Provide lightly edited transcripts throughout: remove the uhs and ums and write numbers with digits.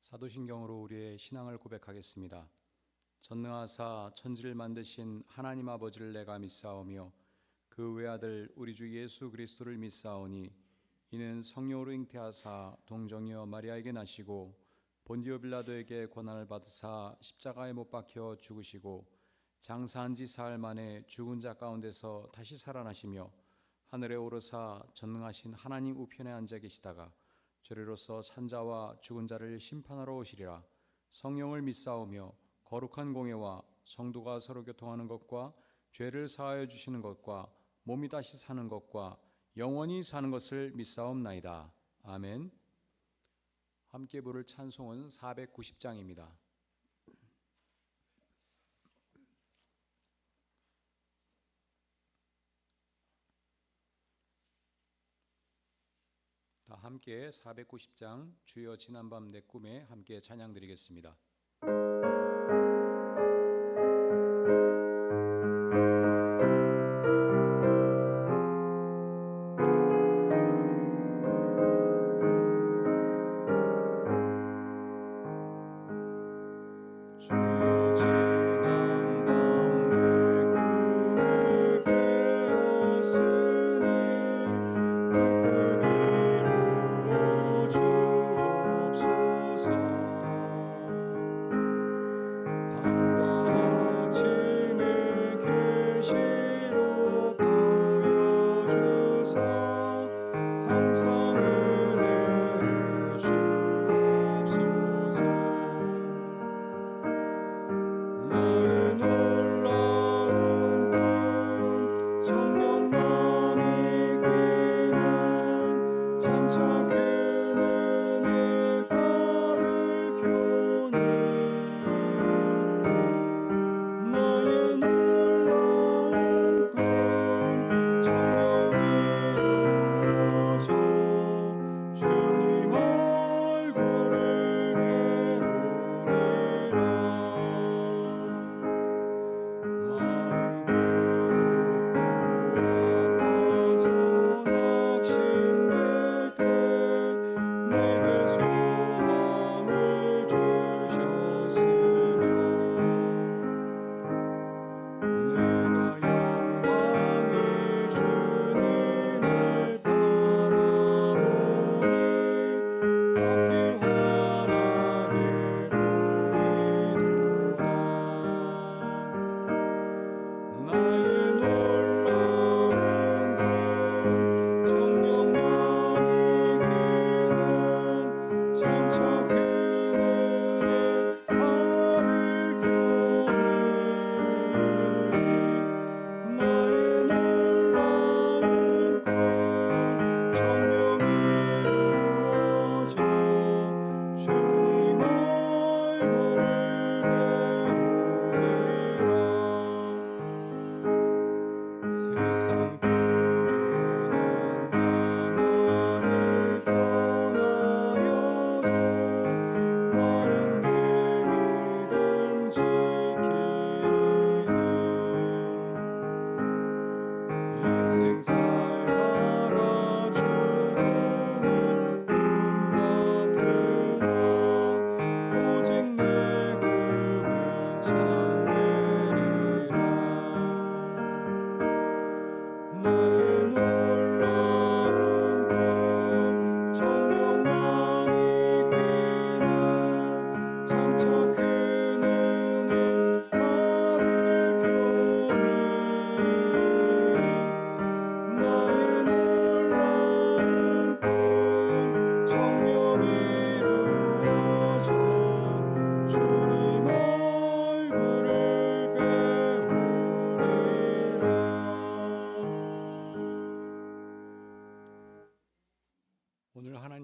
사도신경으로 우리의 신앙을 고백하겠습니다. 전능하사 천지를 만드신 하나님 아버지를 내가 믿사오며 그 외아들 우리 주 예수 그리스도를 믿사오니 이는 성령으로 잉태하사 동정녀 마리아에게 나시고 본디오 빌라도에게 고난을 받으사 십자가에 못 박혀 죽으시고 장사한 지 사흘 만에 죽은 자 가운데서 다시 살아나시며 하늘에 오르사 전능하신 하나님 우편에 앉아 계시다가 저리로서 산자와 죽은 자를 심판하러 오시리라. 성령을 믿사오며 거룩한 공예와 성도가 서로 교통하는 것과 죄를 사하여 주시는 것과 몸이 다시 사는 것과 영원히 사는 것을 믿사옵나이다. 아멘. 함께 부를 찬송은 490장입니다. 다 함께 490장 주여 지난밤 내 꿈에 함께 찬양 드리겠습니다. 나의 놀라운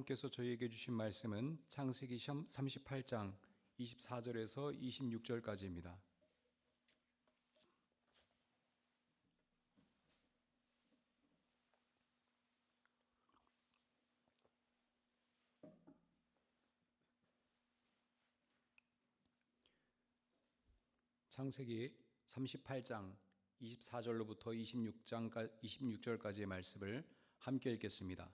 하나님께서 저희에게 주신 말씀은 창세기 38장 24절에서 26절까지입니다. 창세기 38장 24절로부터 26절까지의 말씀을 함께 읽겠습니다.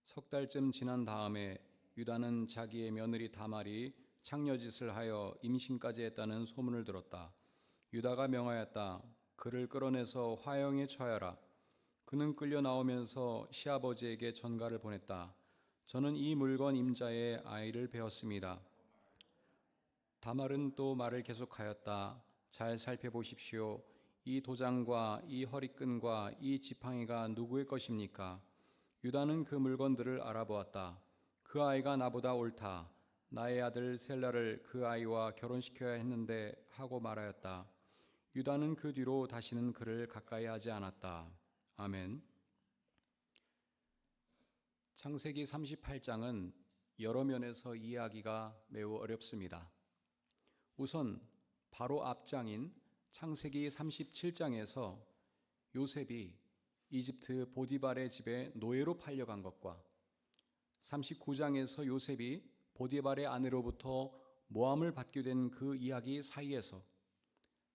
석 달쯤 지난 다음에 유다는 자기의 며느리 다말이 창녀짓을 하여 임신까지 했다는 소문을 들었다. 유다가 명하였다. 그를 끌어내서 화형에 처하여라. 그는 끌려 나오면서 시아버지에게 전가를 보냈다. 저는 이 물건 임자의 아이를 배웠습니다. 다말은 또 말을 계속하였다. 잘 살펴보십시오. 이 도장과 이 허리끈과 이 지팡이가 누구의 것입니까? 유다는 그 물건들을 알아보았다. 그 아이가 나보다 옳다. 나의 아들 셀라를 그 아이와 결혼시켜야 했는데 하고 말하였다. 유다는 그 뒤로 다시는 그를 가까이 하지 않았다. 아멘. 창세기 38장은 여러 면에서 이해하기가 매우 어렵습니다. 우선 바로 앞장인 창세기 37장에서 요셉이 이집트 보디발의 집에 노예로 팔려간 것과 39장에서 요셉이 보디발의 아내로부터 모함을 받게 된 그 이야기 사이에서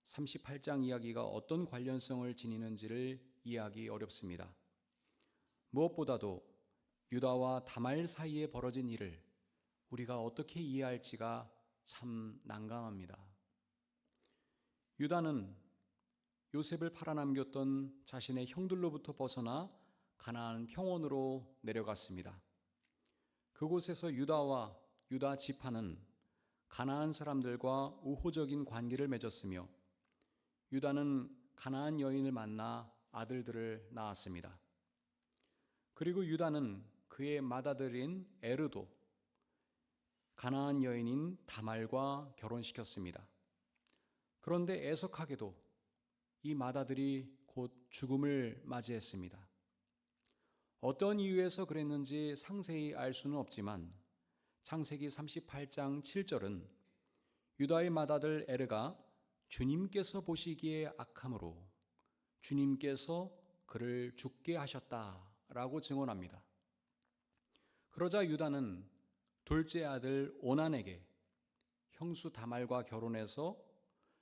38장 이야기가 어떤 관련성을 지니는지를 이해하기 어렵습니다. 무엇보다도 유다와 다말 사이에 벌어진 일을 우리가 어떻게 이해할지가 참 난감합니다. 유다는 요셉을 팔아남겼던 자신의 형들로부터 벗어나 가나안 평원으로 내려갔습니다. 그곳에서 유다와 유다 지파는 가나안 사람들과 우호적인 관계를 맺었으며 유다는 가나안 여인을 만나 아들들을 낳았습니다. 그리고 유다는 그의 맏아들인 에르도 가나안 여인인 다말과 결혼시켰습니다. 그런데 애석하게도 이 맏아들이 곧 죽음을 맞이했습니다. 어떤 이유에서 그랬는지 상세히 알 수는 없지만 창세기 38장 7절은 유다의 맏아들 에르가 주님께서 보시기에 악함으로 주님께서 그를 죽게 하셨다라고 증언합니다. 그러자 유다는 둘째 아들 오난에게 형수 다말과 결혼해서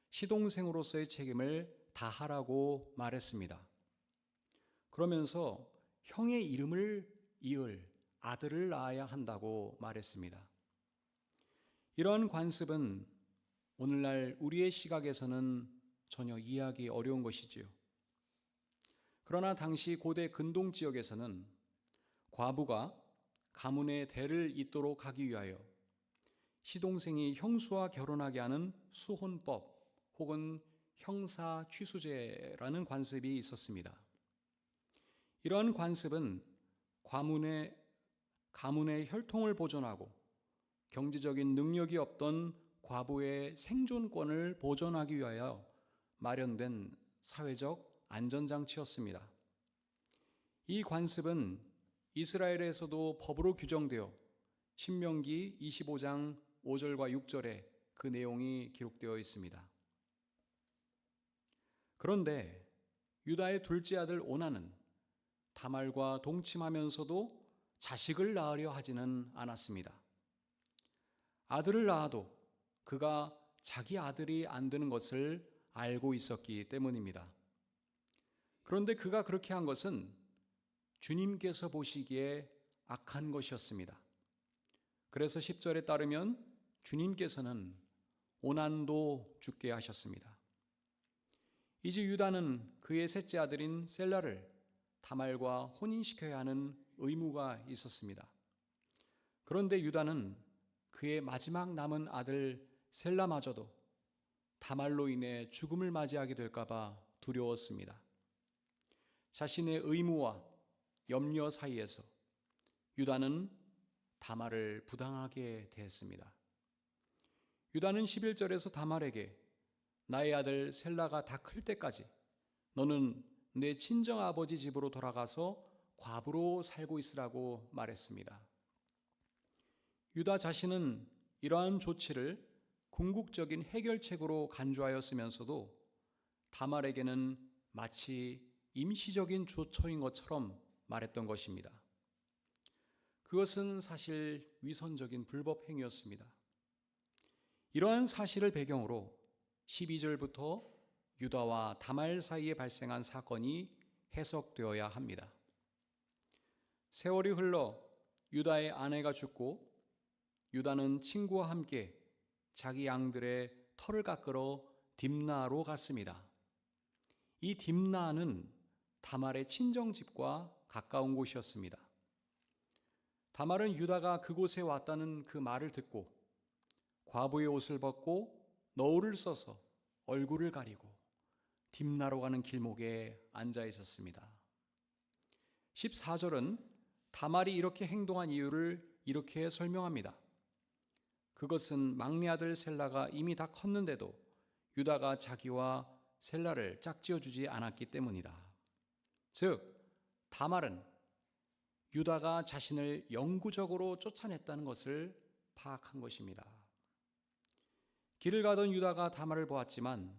시동생으로서의 책임을 다하라고 말했습니다. 그러면서 형의 이름을 이을 아들을 낳아야 한다고 말했습니다. 이러한 관습은 오늘날 우리의 시각에서는 전혀 이해하기 어려운 것이지요. 그러나 당시 고대 근동 지역에서는 과부가 가문의 대를 잇도록 하기 위하여 시동생이 형수와 결혼하게 하는 수혼법 혹은 형사 취수제라는 관습이 있었습니다. 이러한 관습은 가문의 혈통을 보존하고 경제적인 능력이 없던 과부의 생존권을 보존하기 위하여 마련된 사회적 안전장치였습니다. 이 관습은 이스라엘에서도 법으로 규정되어 신명기 25장 5절과 6절에 그 내용이 기록되어 있습니다. 그런데 유다의 둘째 아들 오난은 다말과 동침하면서도 자식을 낳으려 하지는 않았습니다. 아들을 낳아도 그가 자기 아들이 안 되는 것을 알고 있었기 때문입니다. 그런데 그가 그렇게 한 것은 주님께서 보시기에 악한 것이었습니다. 그래서 10절에 따르면 주님께서는 오난도 죽게 하셨습니다. 이제 유다는 그의 셋째 아들인 셀라를 다말과 혼인시켜야 하는 의무가 있었습니다. 그런데 유다는 그의 마지막 남은 아들 셀라마저도 다말로 인해 죽음을 맞이하게 될까 봐 두려웠습니다. 자신의 의무와 염려 사이에서 유다는 다말을 부당하게 대했습니다. 유다는 11절에서 다말에게 나의 아들 셀라가 다 클 때까지 너는 내 친정 아버지 집으로 돌아가서 과부로 살고 있으라고 말했습니다. 유다 자신은 이러한 조치를 궁극적인 해결책으로 간주하였으면서도 다말에게는 마치 임시적인 조처인 것처럼 말했던 것입니다. 그것은 사실 위선적인 불법 행위였습니다. 이러한 사실을 배경으로 12절부터 유다와 다말 사이에 발생한 사건이 해석되어야 합니다. 세월이 흘러 유다의 아내가 죽고 유다는 친구와 함께 자기 양들의 털을 깎으러 딥나로 갔습니다. 이 딥나는 다말의 친정집과 가까운 곳이었습니다. 다말은 유다가 그곳에 왔다는 그 말을 듣고 과부의 옷을 벗고 너울을 써서 얼굴을 가리고 딥나로 가는 길목에 앉아 있었습니다. 14절은 다말이 이렇게 행동한 이유를 이렇게 설명합니다. 그것은 막내 아들 셀라가 이미 다 컸는데도 유다가 자기와 셀라를 짝지어주지 않았기 때문이다. 즉, 다말은 유다가 자신을 영구적으로 쫓아냈다는 것을 파악한 것입니다. 길을 가던 유다가 다말을 보았지만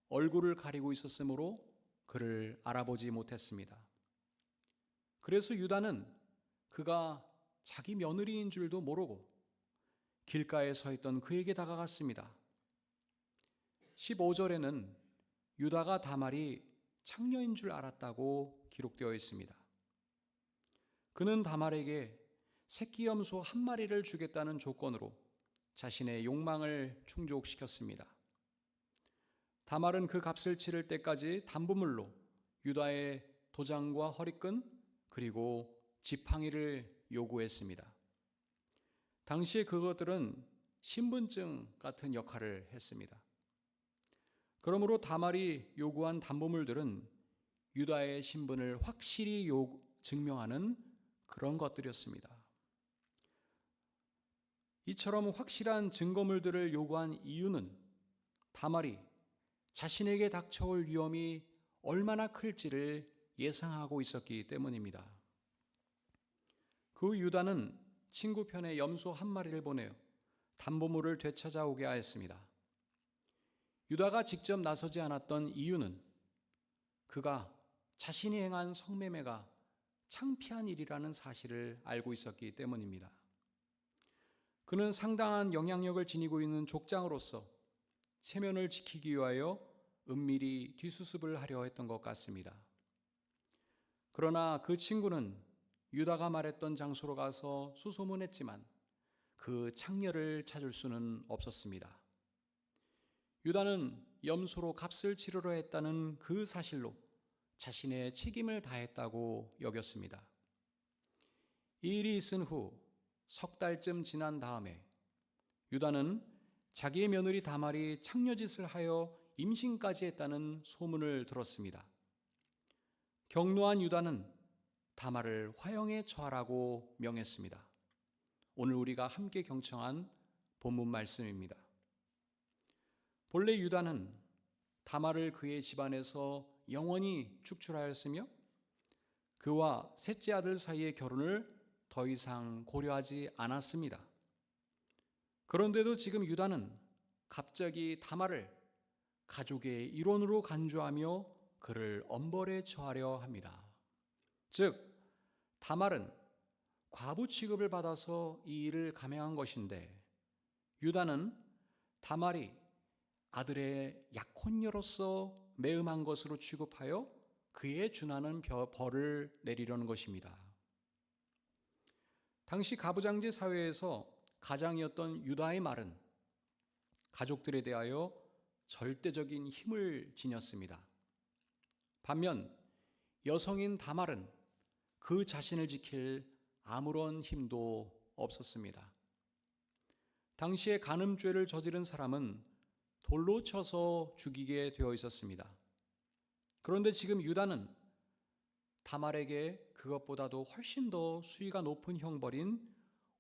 얼굴을 가리고 있었으므로 그를 알아보지 못했습니다. 그래서 유다는 그가 자기 며느리인 줄도 모르고 길가에 서 있던 그에게 다가갔습니다. 15절에는 유다가 다말이 창녀인 줄 알았다고 기록되어 있습니다. 그는 다말에게 새끼 염소 한 마리를 주겠다는 조건으로 자신의 욕망을 충족시켰습니다. 다말은 그 값을 치를 때까지 담보물로 유다의 도장과 허리끈 그리고 지팡이를 요구했습니다. 당시에 그것들은 신분증 같은 역할을 했습니다. 그러므로 다말이 요구한 담보물들은 유다의 신분을 확실히 증명하는 그런 것들이었습니다. 이처럼 확실한 증거물들을 요구한 이유는 다말이 자신에게 닥쳐올 위험이 얼마나 클지를 예상하고 있었기 때문입니다. 그 유다는 친구 편에 염소 한 마리를 보내어 담보물을 되찾아오게 하였습니다. 유다가 직접 나서지 않았던 이유는 그가 자신이 행한 성매매가 창피한 일이라는 사실을 알고 있었기 때문입니다. 그는 상당한 영향력을 지니고 있는 족장으로서 체면을 지키기 위하여 은밀히 뒷수습을 하려 했던 것 같습니다. 그러나 그 친구는 유다가 말했던 장소로 가서 수소문했지만 그 창녀를 찾을 수는 없었습니다. 유다는 염소로 값을 치르려 했다는 그 사실로 자신의 책임을 다했다고 여겼습니다. 이 일이 있은 후 석 달쯤 지난 다음에 유다는 자기의 며느리 다말이 창녀짓을 하여 임신까지 했다는 소문을 들었습니다. 경노한 유다는 다말을 화형에 처하라고 명했습니다. 오늘 우리가 함께 경청한 본문 말씀입니다. 본래 유다는 다말을 그의 집안에서 영원히 축출하였으며 그와 셋째 아들 사이의 결혼을 더 이상 고려하지 않았습니다. 그런데도 지금 유다는 갑자기 다말을 가족의 일원으로 간주하며 그를 엄벌에 처하려 합니다. 즉, 다말은 과부 취급을 받아서 이 일을 감행한 것인데 유다는 다말이 아들의 약혼녀로서 매음한 것으로 취급하여 그에 준하는 벌을 내리려는 것입니다. 당시 가부장제 사회에서 가장이었던 유다의 말은 가족들에 대하여 절대적인 힘을 지녔습니다. 반면 여성인 다말은 그 자신을 지킬 아무런 힘도 없었습니다. 당시에 간음죄를 저지른 사람은 돌로 쳐서 죽이게 되어 있었습니다. 그런데 지금 유다는 다말에게 그것보다도 훨씬 더 수위가 높은 형벌인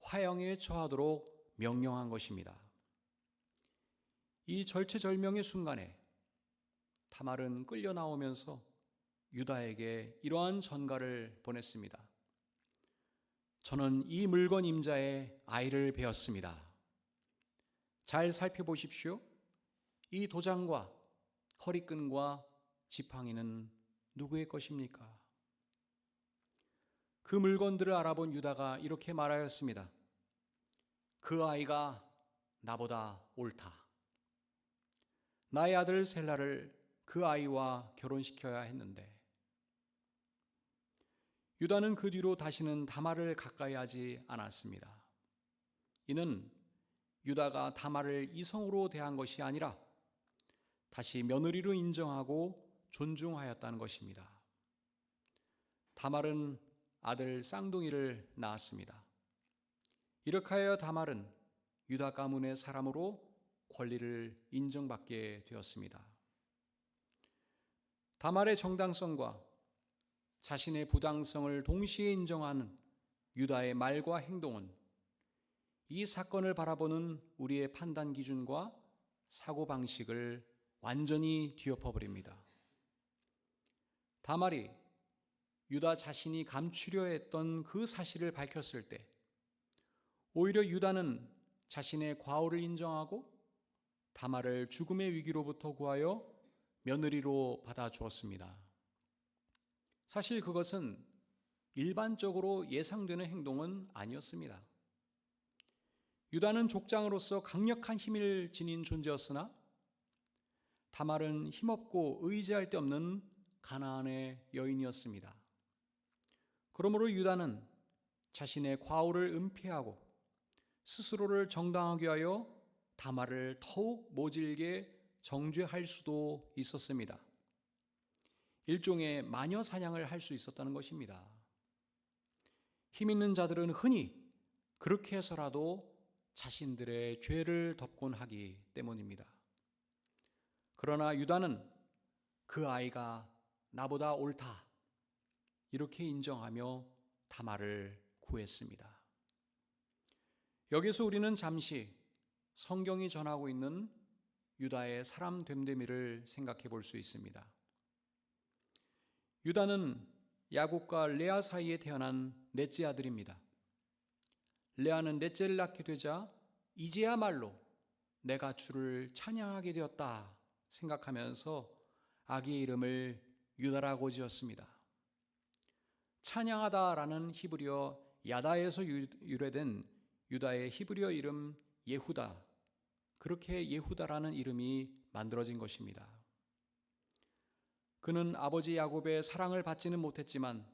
화형에 처하도록 명령한 것입니다. 이 절체절명의 순간에 다말은 끌려 나오면서 유다에게 이러한 전가를 보냈습니다. 저는 이 물건 임자의 아이를 베었습니다. 잘 살펴보십시오. 이 도장과 허리끈과 지팡이는 누구의 것입니까? 그 물건들을 알아본 유다가 이렇게 말하였습니다. 그 아이가 나보다 옳다. 나의 아들 셀라를 그 아이와 결혼시켜야 했는데. 유다는 그 뒤로 다시는 다말을 가까이 하지 않았습니다. 이는 유다가 다말을 이성으로 대한 것이 아니라 다시 며느리로 인정하고 존중하였다는 것입니다. 다말은 아들 쌍둥이를 낳았습니다. 이렇게 하여 다말은 유다 가문의 사람으로 권리를 인정받게 되었습니다. 다말의 정당성과 자신의 부당성을 동시에 인정하는 유다의 말과 행동은 이 사건을 바라보는 우리의 판단 기준과 사고방식을 완전히 뒤엎어버립니다. 다말이 유다 자신이 감추려 했던 그 사실을 밝혔을 때 오히려 유다는 자신의 과오를 인정하고 다말을 죽음의 위기로부터 구하여 며느리로 받아주었습니다. 사실 그것은 일반적으로 예상되는 행동은 아니었습니다. 유다는 족장으로서 강력한 힘을 지닌 존재였으나 다말은 힘없고 의지할 데 없는 가나안의 여인이었습니다. 그러므로 유다는 자신의 과오를 은폐하고 스스로를 정당하게 하여 다말을 더욱 모질게 정죄할 수도 있었습니다. 일종의 마녀 사냥을 할 수 있었다는 것입니다. 힘 있는 자들은 흔히 그렇게 해서라도 자신들의 죄를 덮곤 하기 때문입니다. 그러나 유다는 그 아이가 나보다 옳다 이렇게 인정하며 다말을 구했습니다. 여기서 우리는 잠시 성경이 전하고 있는 유다의 사람 됨됨이를 생각해 볼 수 있습니다. 유다는 야곱과 레아 사이에 태어난 넷째 아들입니다. 레아는 넷째를 낳게 되자 이제야말로 내가 주를 찬양하게 되었다 생각하면서 아기의 이름을 유다라고 지었습니다. 찬양하다라는 히브리어 야다에서 유래된 유다의 히브리어 이름 예후다, 그렇게 예후다라는 이름이 만들어진 것입니다. 그는 아버지 야곱의 사랑을 받지는 못했지만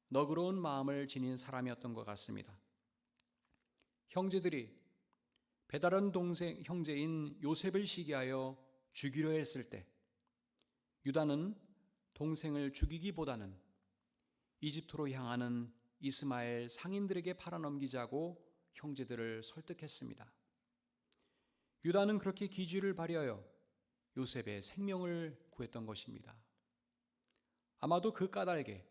너그러운 마음을 지닌 사람이었던 것 같습니다. 형제들이 배다른 동생 형제인 요셉을 시기하여 죽이려 했을 때 유다는 동생을 죽이기보다는 이집트로 향하는 이스마엘 상인들에게 팔아넘기자고 형제들을 설득했습니다. 유다는 그렇게 기지를 발휘하여 요셉의 생명을 구했던 것입니다. 아마도 그 까닭에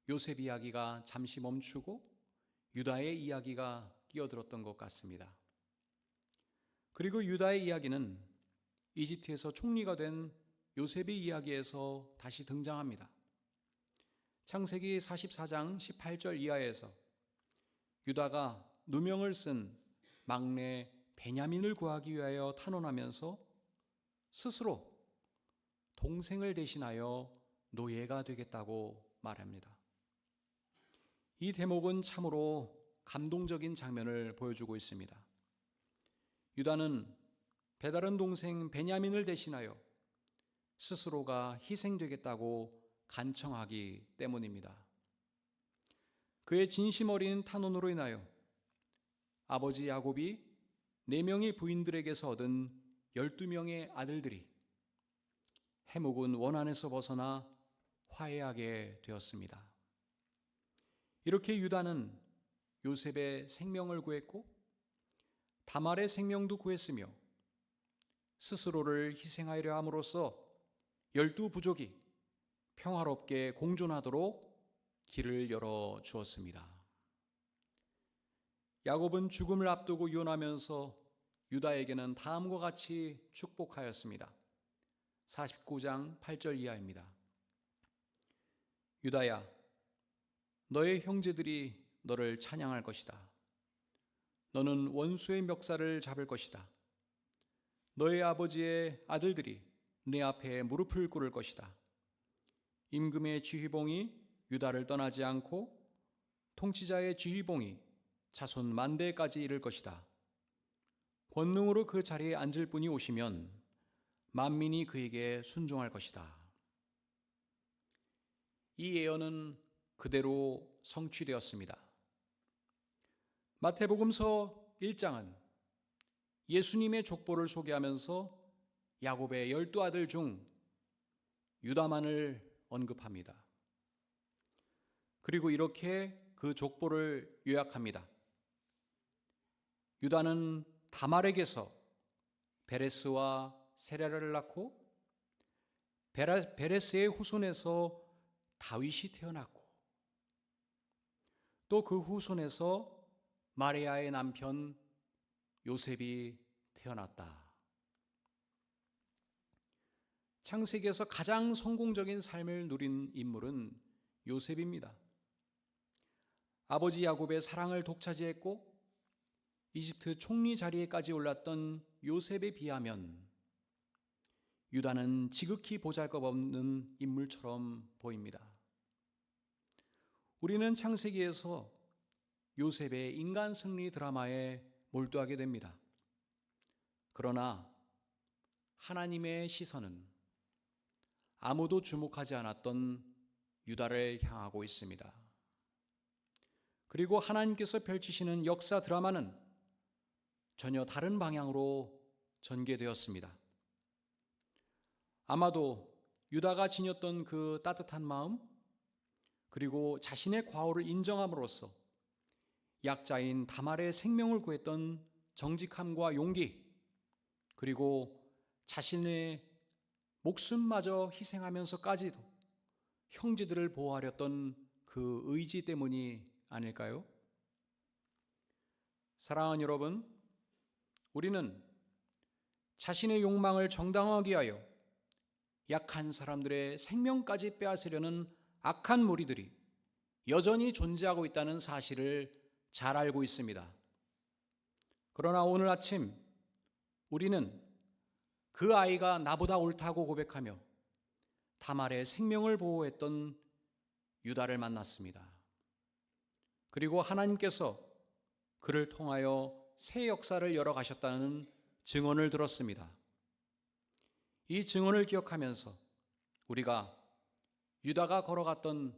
요셉 이야기가 잠시 멈추고 유다의 이야기가 끼어들었던 것 같습니다. 그리고 유다의 이야기는 이집트에서 총리가 된 요셉의 이야기에서 다시 등장합니다. 창세기 44장 18절 이하에서 유다가 누명을 쓴 막내 베냐민을 구하기 위하여 탄원하면서 스스로 동생을 대신하여 노예가 되겠다고 말합니다. 이 대목은 참으로 감동적인 장면을 보여주고 있습니다. 유다는 배다른 동생 베냐민을 대신하여 스스로가 희생되겠다고 간청하기 때문입니다. 그의 진심 어린 탄원으로 인하여 아버지 야곱이 4명의 부인들에게서 얻은 12명의 아들들이 해묵은 원한에서 벗어나 화해하게 되었습니다. 이렇게 유다는 요셉의 생명을 구했고 다말의 생명도 구했으며 스스로를 희생하려 함으로써 12부족이 평화롭게 공존하도록 길을 열어 주었습니다. 야곱은 죽음을 앞두고 유언하면서 유다에게는 다음과 같이 축복하였습니다. 49장 8절 이하입니다. 유다야, 너의 형제들이 너를 찬양할 것이다. 너는 원수의 멱살을 잡을 것이다. 너의 아버지의 아들들이 내 앞에 무릎을 꿇을 것이다. 임금의 지휘봉이 유다를 떠나지 않고 통치자의 지휘봉이 자손 만대까지 이를 것이다. 권능으로 그 자리에 앉을 분이 오시면 만민이 그에게 순종할 것이다. 이 예언은 그대로 성취되었습니다. 마태복음서 1장은 예수님의 족보를 소개하면서 야곱의 12아들 중 유다만을 언급합니다. 그리고 이렇게 그 족보를 요약합니다. 유다는 다말에게서 베레스와 세라를 낳고 베레스의 후손에서 다윗이 태어났고 또 그 후손에서 마리아의 남편 요셉이 태어났다. 창세기에서 가장 성공적인 삶을 누린 인물은 요셉입니다. 아버지 야곱의 사랑을 독차지했고 이집트 총리 자리에까지 올랐던 요셉에 비하면 유다는 지극히 보잘것없는 인물처럼 보입니다. 우리는 창세기에서 요셉의 인간 승리 드라마에 몰두하게 됩니다. 그러나 하나님의 시선은 아무도 주목하지 않았던 유다를 향하고 있습니다. 그리고 하나님께서 펼치시는 역사 드라마는 전혀 다른 방향으로 전개되었습니다. 아마도 유다가 지녔던 그 따뜻한 마음, 그리고 자신의 과오를 인정함으로써 약자인 다말의 생명을 구했던 정직함과 용기, 그리고 자신의 목숨마저 희생하면서까지도 형제들을 보호하렸던 그 의지 때문이 아닐까요? 사랑하는 여러분, 우리는 자신의 욕망을 정당화하기 위하여 약한 사람들의 생명까지 빼앗으려는 악한 무리들이 여전히 존재하고 있다는 사실을 잘 알고 있습니다. 그러나 오늘 아침 우리는 그 아이가 나보다 옳다고 고백하며 다말의 생명을 보호했던 유다를 만났습니다. 그리고 하나님께서 그를 통하여 새 역사를 열어가셨다는 증언을 들었습니다. 이 증언을 기억하면서 우리가 유다가 걸어갔던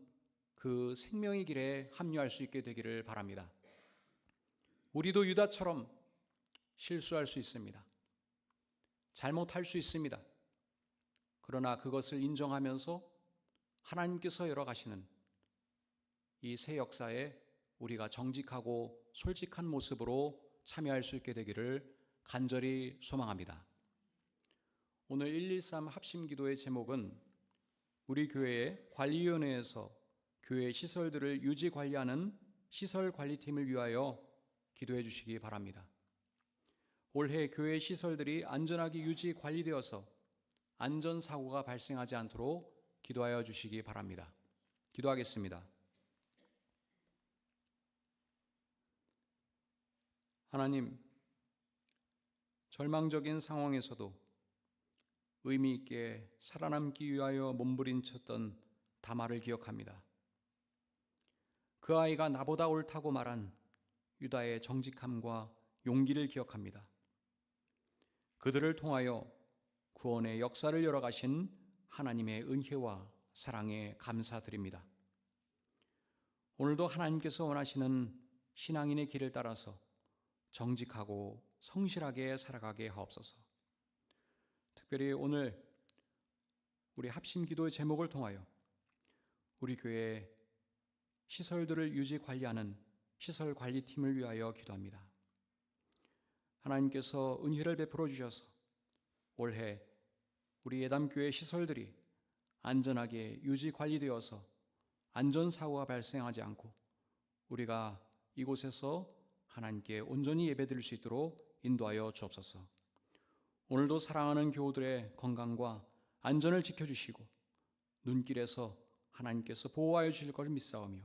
그 생명의 길에 합류할 수 있게 되기를 바랍니다. 우리도 유다처럼 실수할 수 있습니다. 잘못할 수 있습니다. 그러나 그것을 인정하면서 하나님께서 열어가시는 이 새 역사에 우리가 정직하고 솔직한 모습으로 참여할 수 있게 되기를 간절히 소망합니다. 오늘 113 합심기도의 제목은 우리 교회의 관리위원회에서 교회 시설들을 유지 관리하는 시설관리팀을 위하여 기도해 주시기 바랍니다. 올해 교회 시설들이 안전하게 유지 관리되어서 안전사고가 발생하지 않도록 기도하여 주시기 바랍니다. 기도하겠습니다. 하나님, 절망적인 상황에서도 의미 있게 살아남기 위하여 몸부림쳤던 다말을 기억합니다. 그 아이가 나보다 옳다고 말한 유다의 정직함과 용기를 기억합니다. 그들을 통하여 구원의 역사를 열어가신 하나님의 은혜와 사랑에 감사드립니다. 오늘도 하나님께서 원하시는 신앙인의 길을 따라서 정직하고 성실하게 살아가게 하옵소서. 특별히 오늘 우리 합심기도의 제목을 통하여 우리 교회 시설들을 유지 관리하는 시설관리팀을 위하여 기도합니다. 하나님께서 은혜를 베풀어 주셔서 올해 우리 예담교회 시설들이 안전하게 유지 관리되어서 안전사고가 발생하지 않고 우리가 이곳에서 하나님께 온전히 예배드릴 수 있도록 인도하여 주옵소서. 오늘도 사랑하는 교우들의 건강과 안전을 지켜주시고 눈길에서 하나님께서 보호하여 주실 것을 믿사오며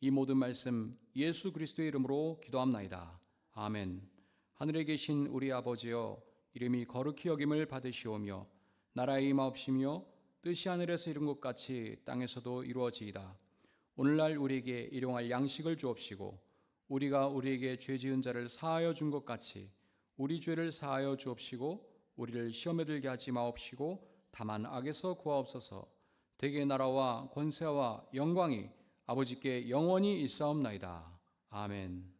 이 모든 말씀 예수 그리스도의 이름으로 기도합나이다. 아멘. 하늘에 계신 우리 아버지여, 이름이 거룩히 여김을 받으시오며 나라의 임하옵시며 뜻이 하늘에서 이룬 것 같이 땅에서도 이루어지이다. 오늘날 우리에게 일용할 양식을 주옵시고 우리가 우리에게 죄 지은 자를 사하여 준 것 같이 우리 죄를 사하여 주옵시고 우리를 시험에 들게 하지 마옵시고 다만 악에서 구하옵소서. 대개 나라와 권세와 영광이 아버지께 영원히 있사옵나이다. 아멘.